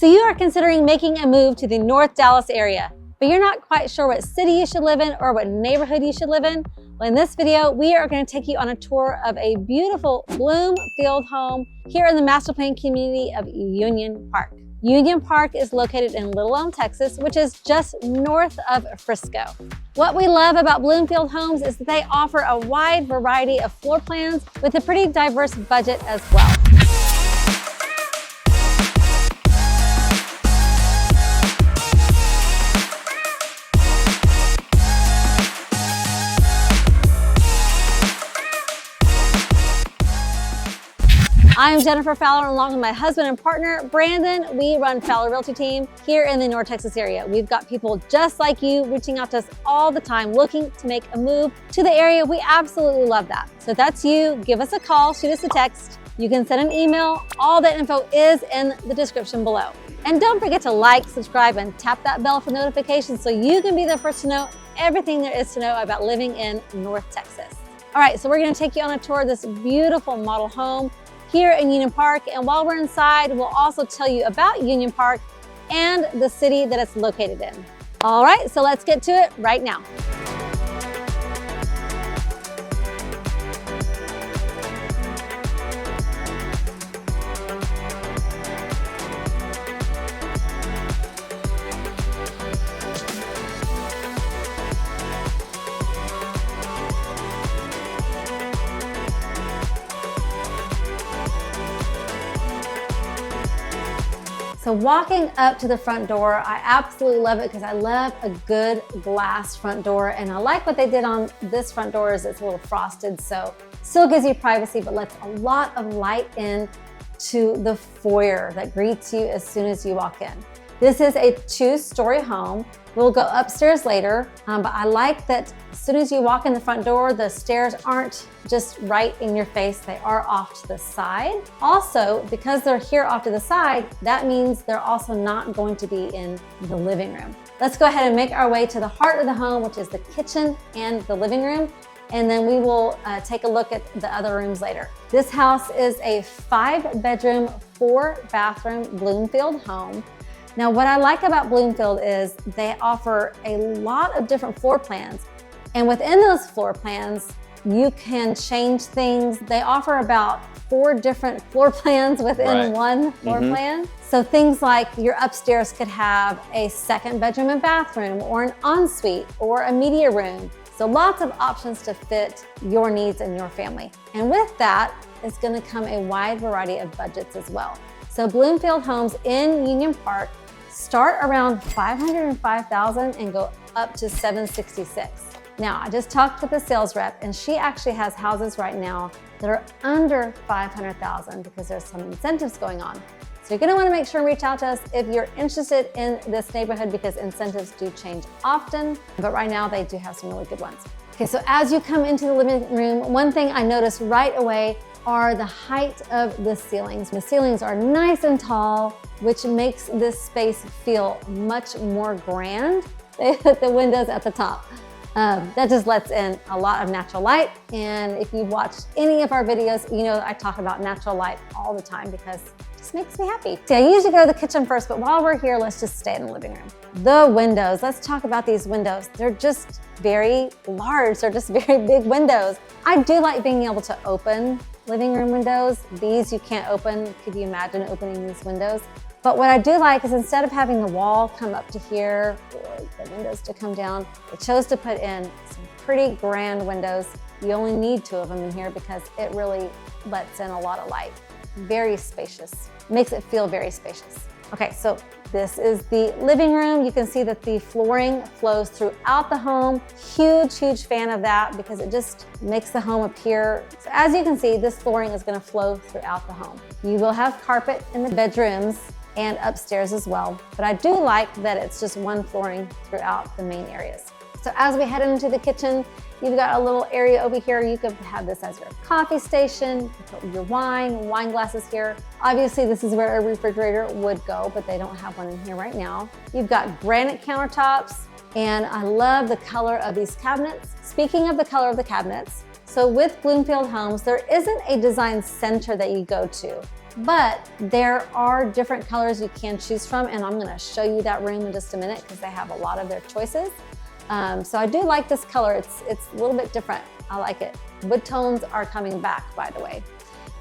So you are considering making a move to the North Dallas area, but you're not quite sure what city you should live in or what neighborhood you should live in? Well, in this video, we are going to take you on a tour of a beautiful Bloomfield home here in the master plan community of Union Park. Union Park is located in Little Elm, Texas, which is just north of Frisco. What we love about Bloomfield Homes is that they offer a wide variety of floor plans with a pretty diverse budget as well. I'm Jennifer Fowler, along with my husband and partner, Brandon. We run Fowler Realty Team here in the North Texas area. We've got people just like you reaching out to us all the time, looking to make a move to the area. We absolutely love that. So if that's you, give us a call, shoot us a text. You can send an email. All that info is in the description below. And don't forget to like, subscribe, and tap that bell for notifications so you can be the first to know everything there is to know about living in North Texas. All right, so we're gonna take you on a tour of this beautiful model home here in Union Park, and while we're inside, we'll also tell you about Union Park and the city that it's located in. All right, so let's get to it right now. So walking up to the front door, I absolutely love it because I love a good glass front door, and I like what they did on this front door is it's a little frosted, so still gives you privacy but lets a lot of light in to the foyer that greets you as soon as you walk in. This is a 2-story home. We'll go upstairs later, but I like that as soon as you walk in the front door, the stairs aren't just right in your face, they are off to the side. Also, because they're here off to the side, that means they're also not going to be in the living room. Let's go ahead and make our way to the heart of the home, which is the kitchen and the living room, and then we will take a look at the other rooms later. This house is a 5-bedroom, 4-bathroom Bloomfield home. Now, what I like about Bloomfield is they offer a lot of different floor plans. And within those floor plans, you can change things. They offer about 4 different floor plans within one floor plan. So things like your upstairs could have a 2nd bedroom and bathroom, or an ensuite, or a media room. So lots of options to fit your needs and your family. And with that is gonna come a wide variety of budgets as well. So Bloomfield Homes in Union Park start around $505,000 and go up to $766,000. Now, I just talked with the sales rep, and she actually has houses right now that are under $500,000 because there's some incentives going on. So you're gonna wanna make sure and reach out to us if you're interested in this neighborhood, because incentives do change often, but right now they do have some really good ones. Okay, so as you come into the living room, one thing I noticed right away are the height of the ceilings. The ceilings are nice and tall, which makes this space feel much more grand. They put the windows at the top. That just lets in a lot of natural light. And if you've watched any of our videos, you know that I talk about natural light all the time because it just makes me happy. See, I usually go to the kitchen first, but while we're here, let's just stay in the living room. The windows, let's talk about these windows. They're just very large. They're just very big windows. I do like being able to open living room windows. These you can't open. Could you imagine opening these windows? But what I do like is instead of having the wall come up to here or the windows to come down, it chose to put in some pretty grand windows. You only need 2 of them in here because it really lets in a lot of light. Very spacious, makes it feel very spacious. Okay, so this is the living room. You can see that the flooring flows throughout the home. Huge fan of that because it just makes the home appear. So as you can see, this flooring is gonna flow throughout the home. You will have carpet in the bedrooms and upstairs as well, but I do like that it's just one flooring throughout the main areas. So as we head into the kitchen, you've got a little area over here. You could have this as your coffee station, you could put your wine glasses here. Obviously, this is where a refrigerator would go, but they don't have one in here right now. You've got granite countertops, and I love the color of these cabinets. Speaking of the color of the cabinets, so with Bloomfield Homes, there isn't a design center that you go to. but there are different colors you can choose from, and I'm gonna show you that room in just a minute because they have a lot of their choices. So I do like this color. It's a little bit different. I like it. Wood tones are coming back, by the way.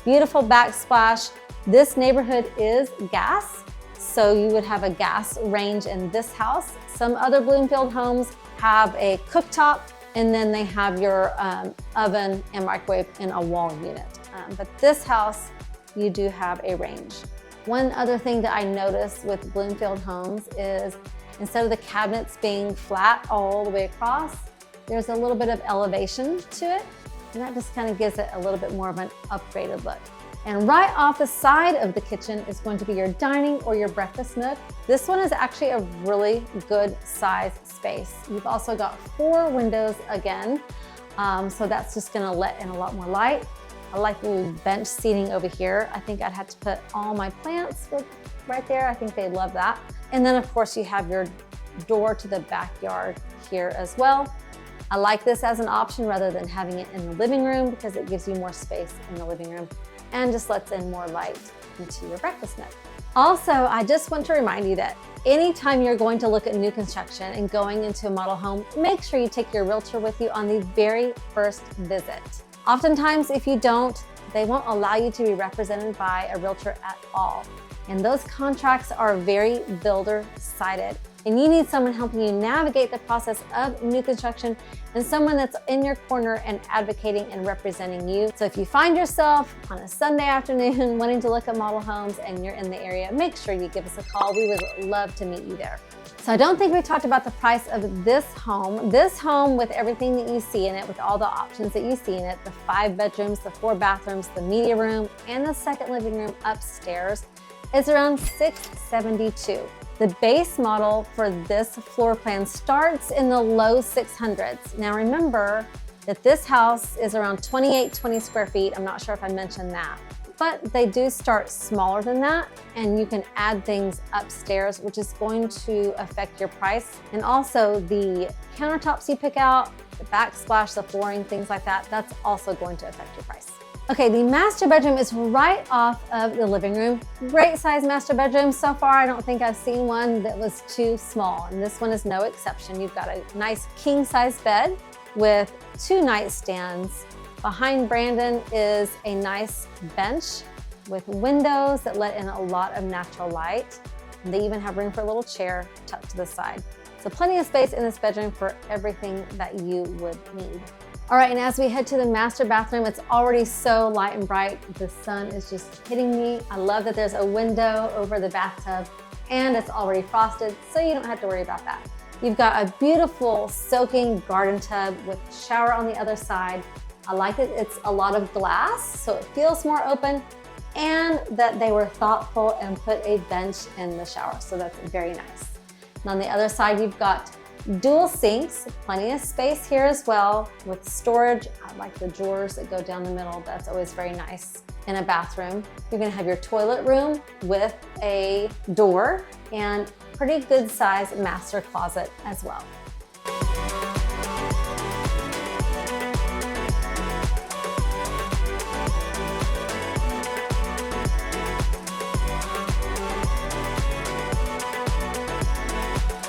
Beautiful backsplash. This neighborhood is gas, so you would have a gas range in this house. Some other Bloomfield homes have a cooktop, and then they have your oven and microwave in a wall unit. But this house, you do have a range. One other thing that I noticed with Bloomfield homes is instead of the cabinets being flat all the way across, there's a little bit of elevation to it, and that just kind of gives it a little bit more of an upgraded look. And right off the side of the kitchen is going to be your dining or your breakfast nook. This one is actually a really good size space. You've also got 4 windows again, so that's just gonna let in a lot more light. I like the bench seating over here. I think I'd have to put all my plants right there. I think they'd love that. And then of course you have your door to the backyard here as well. I like this as an option rather than having it in the living room because it gives you more space in the living room and just lets in more light into your breakfast nook. Also, I just want to remind you that anytime you're going to look at new construction and going into a model home, make sure you take your realtor with you on the very first visit. Oftentimes, if you don't, they won't allow you to be represented by a realtor at all. And those contracts are very builder-sided. And you need someone helping you navigate the process of new construction and someone that's in your corner and advocating and representing you. So if you find yourself on a Sunday afternoon wanting to look at model homes and you're in the area, make sure you give us a call. We would love to meet you there. So I don't think we talked about the price of this home. This home with everything that you see in it, with all the options that you see in it, the 5 bedrooms, the 4 bathrooms, the media room, and the second living room upstairs, is around $672. The base model for this floor plan starts in the low 600s. Now remember that this house is around 20 square feet. I'm not sure if I mentioned that, but they do start smaller than that, and you can add things upstairs, which is going to affect your price. And also the countertops you pick out, the backsplash, the flooring, things like that, that's also going to affect your price. Okay, the master bedroom is right off of the living room. Great size master bedroom. So far, I don't think I've seen one that was too small, and this one is no exception. You've got a nice king size bed with 2 nightstands. Behind Brandon is a nice bench with windows that let in a lot of natural light. And they even have room for a little chair tucked to the side. So plenty of space in this bedroom for everything that you would need. All right, and as we head to the master bathroom, it's already so light and bright. The sun is just hitting me. I love that there's a window over the bathtub and it's already frosted, so you don't have to worry about that. You've got a beautiful soaking garden tub with shower on the other side. I like that it's a lot of glass, so it feels more open, and that they were thoughtful and put a bench in the shower, so that's very nice. And on the other side, you've got dual sinks, plenty of space here as well with storage. I like the drawers that go down the middle. That's always very nice in a bathroom. You're gonna have your toilet room with a door and pretty good size master closet as well.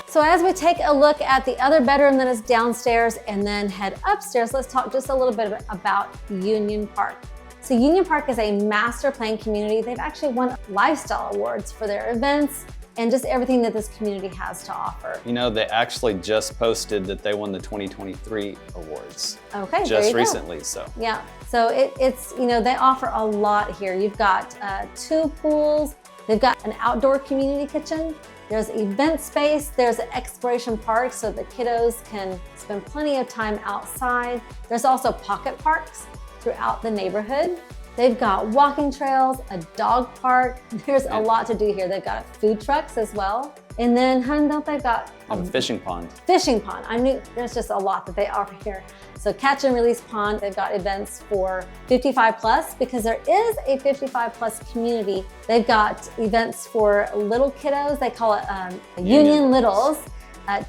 So as we take a look at the other bedroom that is downstairs and then head upstairs, let's talk just a little bit about Union Park. So Union Park is a master plan community. They've actually won lifestyle awards for their events and just everything that this community has to offer. You know, they actually just posted that they won the 2023 awards. Okay, just recently, so. Yeah, so it's, you know, they offer a lot here. You've got 2 pools. They've got an outdoor community kitchen. There's event space, there's an exploration park so the kiddos can spend plenty of time outside. There's also pocket parks throughout the neighborhood. They've got walking trails, a dog park. There's a lot to do here. They've got food trucks as well. And then, don't they got a fishing pond? Fishing pond. I knew there's just a lot that they offer here. So catch and release pond. They've got events for 55 plus because there is a 55 plus community. They've got events for little kiddos. They call it Union Littles.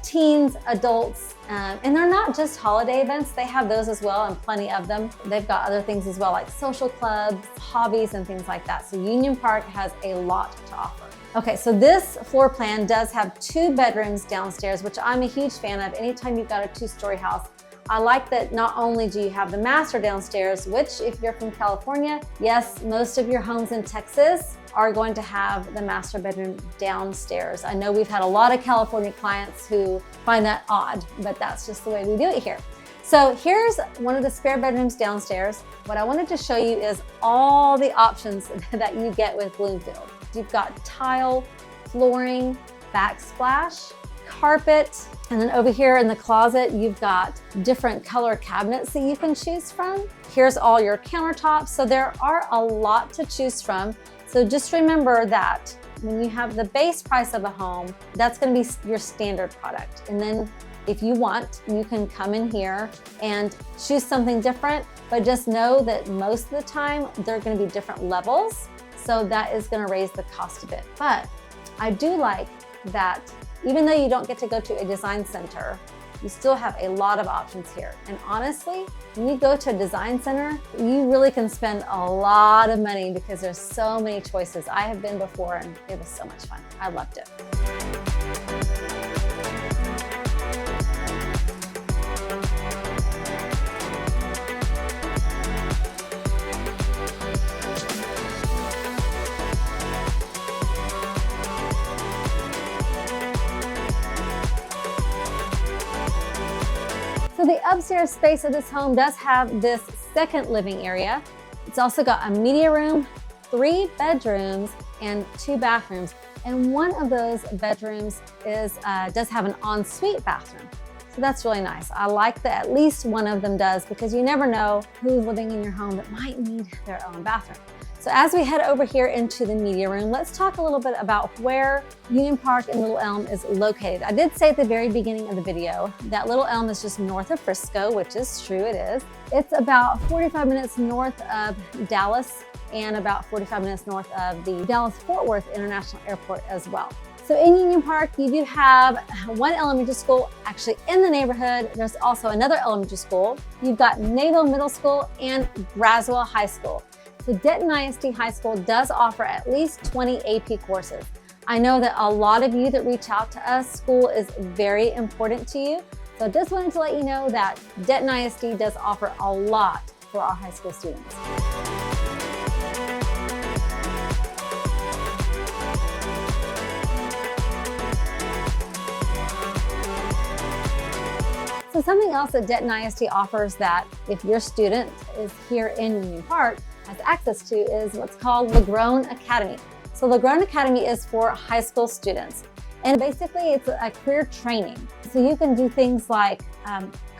teens, adults, and they're not just holiday events. They have those as well, and plenty of them. They've got other things as well, like social clubs, hobbies, and things like that. So Union Park has a lot to offer. Okay, so this floor plan does have 2 bedrooms downstairs, which I'm a huge fan of. Anytime you've got a 2-story house, I like that not only do you have the master downstairs, which if you're from California, yes, most of your homes in Texas are going to have the master bedroom downstairs. I know we've had a lot of California clients who find that odd, but that's just the way we do it here. So here's one of the spare bedrooms downstairs. What I wanted to show you is all the options that you get with Bloomfield. You've got tile, flooring, backsplash, carpet, and then over here in the closet, you've got different color cabinets that you can choose from. Here's all your countertops. So there are a lot to choose from. So just remember that when you have the base price of a home, that's going to be your standard product. And then if you want, you can come in here and choose something different, but just know that most of the time, there are going to be different levels. So that is going to raise the cost a bit. But I do like that even though you don't get to go to a design center, you still have a lot of options here. And honestly, when you go to a design center, you really can spend a lot of money because there's so many choices. I have been before and it was so much fun. I loved it. So the upstairs space of this home does have this second living area. It's also got a media room, 3 bedrooms, and 2 bathrooms. And one of those bedrooms does have an ensuite bathroom. So that's really nice. I like that at least one of them does because you never know who's living in your home that might need their own bathroom. So as we head over here into the media room, let's talk a little bit about where Union Park and Little Elm is located. I did say at the very beginning of the video that Little Elm is just north of Frisco, which is true, it is. It's about 45 minutes north of Dallas and about 45 minutes north of the Dallas-Fort Worth International Airport as well. So in Union Park, you do have one elementary school actually in the neighborhood. There's also another elementary school. You've got Naval Middle School and Braswell High School. So Denton ISD High School does offer at least 20 AP courses. I know that a lot of you that reach out to us, school is very important to you. So just wanted to let you know that Denton ISD does offer a lot for our high school students. So something else that Denton ISD offers that if your student is here in Union Park, has access to is what's called LaGrone Academy. So LaGrone Academy is for high school students. And basically it's a career training. So you can do things like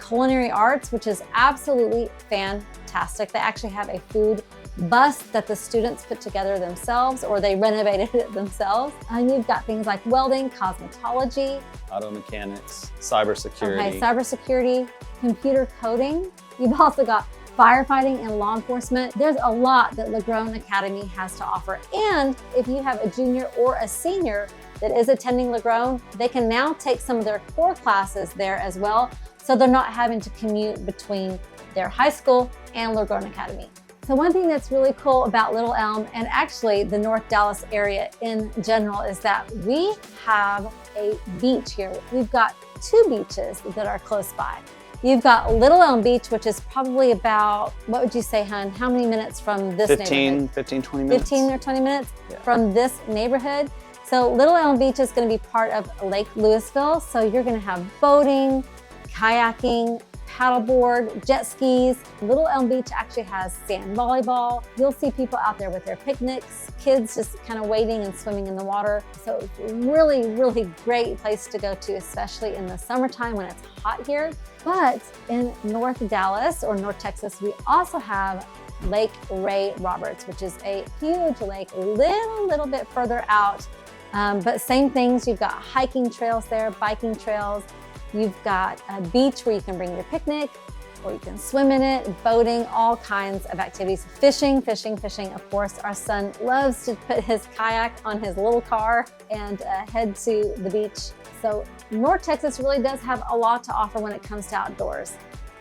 culinary arts, which is absolutely fantastic. They actually have a food bus that the students put together themselves or they renovated it themselves. And you've got things like welding, cosmetology, auto mechanics, cybersecurity. Okay, cybersecurity, computer coding. You've also got firefighting and law enforcement. There's a lot that LaGrone Academy has to offer. And if you have a junior or a senior that is attending LaGrone, they can now take some of their core classes there as well. So they're not having to commute between their high school and LaGrone Academy. So one thing that's really cool about Little Elm and actually the North Dallas area in general is that we have a beach here. We've got 2 beaches that are close by. You've got Little Elm Beach, which is probably about, what would you say, hon? How many minutes from this neighborhood? 20 minutes. 15 or 20 minutes from this neighborhood. So Little Elm Beach is going to be part of Lake Louisville. So you're going to have boating, kayaking, paddleboard, jet skis. Little Elm Beach actually has sand volleyball. You'll see people out there with their picnics, kids just kind of wading and swimming in the water. So it's a really, really great place to go to, especially in the summertime when it's hot here. But in North Dallas or North Texas, we also have Lake Ray Roberts, which is a huge lake, a little bit further out. But same things, you've got hiking trails there, biking trails. You've got a beach where you can bring your picnic. or you can swim in it, boating, all kinds of activities. Fishing, of course. Our son loves to put his kayak on his little car and head to the beach. So North Texas really does have a lot to offer when it comes to outdoors.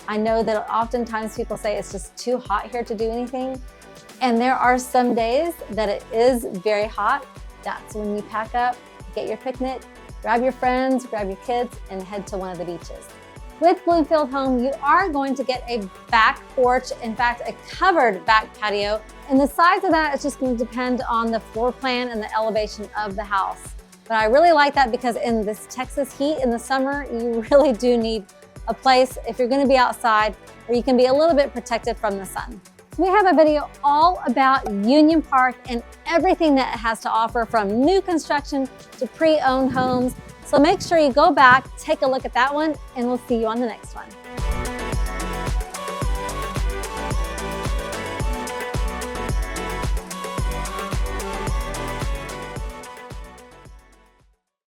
I know that oftentimes people say it's just too hot here to do anything. And there are some days that it is very hot. That's when you pack up, get your picnic, grab your friends, grab your kids, and head to one of the beaches. With Bloomfield Home, you are going to get a back porch, in fact, a covered back patio. And the size of that is just going to depend on the floor plan and the elevation of the house. But I really like that because in this Texas heat in the summer, you really do need a place, if you're going to be outside, where you can be a little bit protected from the sun. We have a video all about Union Park and everything that it has to offer, from new construction to pre-owned homes. So make sure you go back, take a look at that one, and we'll see you on the next one.